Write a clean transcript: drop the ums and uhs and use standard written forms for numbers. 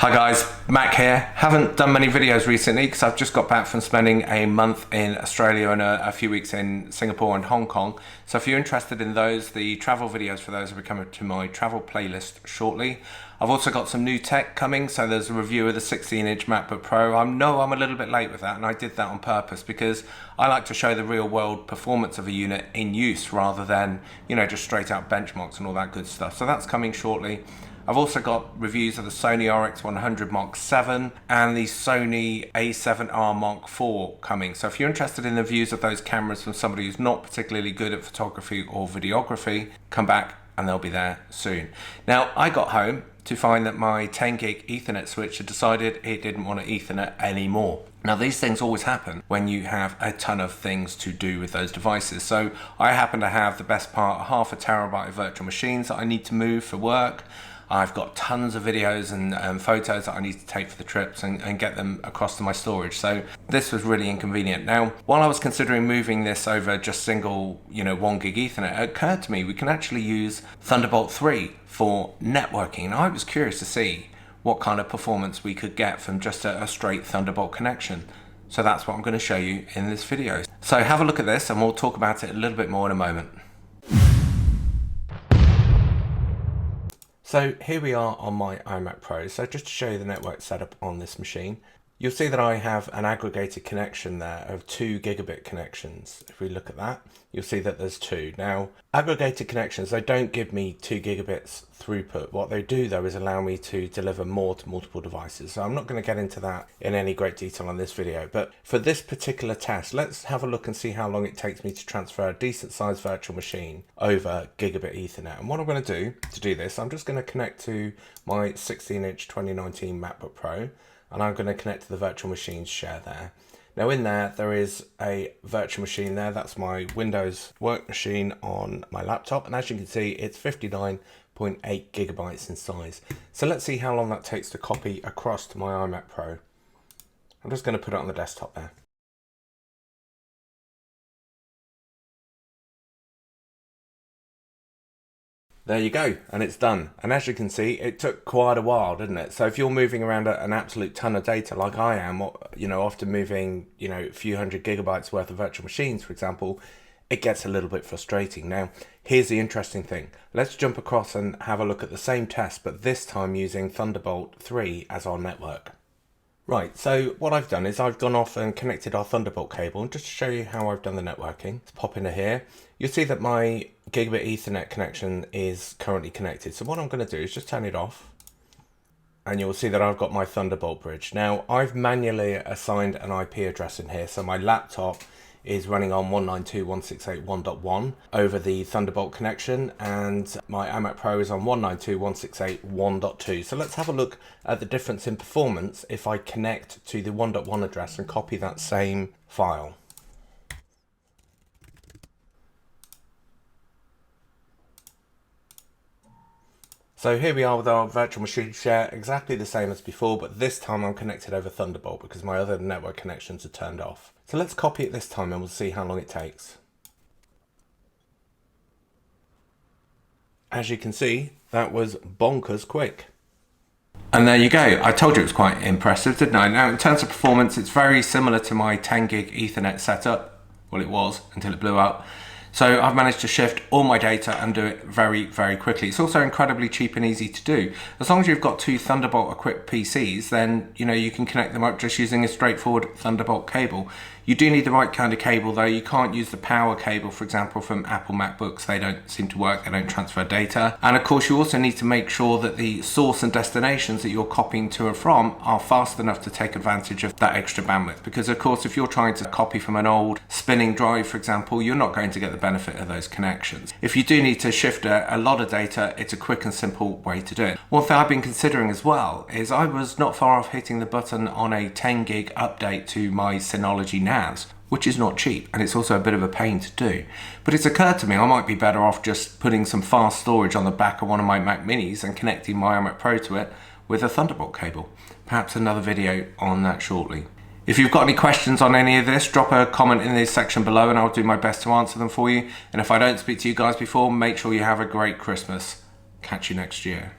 Hi guys, Mac here. Haven't done many videos recently because I've just got back from spending a month in Australia and a few weeks in Singapore and Hong Kong. So if you're interested in those, the travel videos for those will be coming to my travel playlist shortly. I've also got some new tech coming, so there's a review of the 16-inch MacBook Pro. I know I'm a little bit late with that, and I did that on purpose because I like to show the real world performance of a unit in use rather than, just straight out benchmarks and all that good stuff. So that's coming shortly. I've also got reviews of the Sony RX100 Mark VII and the Sony A7R Mark IV coming. So if you're interested in the views of those cameras from somebody who's not particularly good at photography or videography, come back and they'll be there soon. Now, I got home to find that my 10 gig Ethernet switch had decided it didn't want to Ethernet anymore. Now, these things always happen when you have a ton of things to do with those devices. So I happen to have the best part of half a terabyte of virtual machines that I need to move for work. I've got tons of videos and photos that I need to take for the trips and get them across to my storage. So this was really inconvenient. Now, while I was considering moving this over just single, 1 gig Ethernet, it occurred to me we can actually use ThunderBolt 3 for networking. And I was curious to see what kind of performance we could get from just a straight Thunderbolt connection. So that's what I'm going to show you in this video. So have a look at this and we'll talk about it a little bit more in a moment. So here we are on my iMac Pro. So just to show you the network setup on this machine, you'll see that I have an aggregated connection there of 2 gigabit connections. If we look at that, you'll see that there's 2. Now, aggregated connections, they don't give me 2 gigabits throughput. What they do though is allow me to deliver more to multiple devices. So I'm not going to get into that in any great detail on this video, but for this particular test, let's have a look and see how long it takes me to transfer a decent sized virtual machine over gigabit Ethernet. And what I'm going to do this, I'm just going to connect to my 16-inch 2019 MacBook Pro, and I'm going to connect to the virtual machines share there. Now in there is a virtual machine there. That's my Windows work machine on my laptop. And as you can see, it's 59.8 gigabytes in size. So let's see how long that takes to copy across to my iMac Pro. I'm just going to put it on the desktop there. There you go, and it's done. And as you can see, it took quite a while, didn't it? So if you're moving around an absolute ton of data like I am, often moving, a few hundred gigabytes worth of virtual machines, for example, it gets a little bit frustrating. Now, here's the interesting thing. Let's jump across and have a look at the same test, but this time using Thunderbolt 3 as our network. Right, so what I've done is I've gone off and connected our Thunderbolt cable, and just to show you how I've done the networking, let's pop into here. You'll see that my gigabit Ethernet connection is currently connected. So what I'm going to do is just turn it off, and you'll see that I've got my Thunderbolt bridge. Now, I've manually assigned an IP address in here, so my laptop is running on 192.168.1.1 over the Thunderbolt connection, and my iMac Pro is on 192.168.1.2. So let's have a look at the difference in performance if I connect to the 1.1 address and copy that same file. So here we are with our virtual machine share, exactly the same as before, but this time I'm connected over Thunderbolt because my other network connections are turned off. So let's copy it this time and we'll see how long it takes. As you can see, that was bonkers quick. And there you go. I told you it was quite impressive, didn't I? Now, in terms of performance, it's very similar to my 10 gig Ethernet setup. Well, it was until it blew up. So I've managed to shift all my data and do it very, very quickly. It's also incredibly cheap and easy to do. As long as you've got 2 Thunderbolt equipped PCs, then you can connect them up just using a straightforward Thunderbolt cable. You do need the right kind of cable though. You can't use the power cable, for example, from Apple MacBooks. They don't seem to work, they don't transfer data. And of course, you also need to make sure that the source and destinations that you're copying to and from are fast enough to take advantage of that extra bandwidth. Because of course, if you're trying to copy from an old spinning drive, for example, you're not going to get the benefit of those connections. If you do need to shift a lot of data, it's a quick and simple way to do it. One thing I've been considering as well is I was not far off hitting the button on a 10 gig update to my Synology NAS, which is not cheap, and it's also a bit of a pain to do. But it's occurred to me I might be better off just putting some fast storage on the back of one of my Mac Minis and connecting my iMac Pro to it with a Thunderbolt cable. Perhaps another video on that shortly. If you've got any questions on any of this, drop a comment in the section below and I'll do my best to answer them for you. And if I don't speak to you guys before, make sure you have a great Christmas. Catch you next year.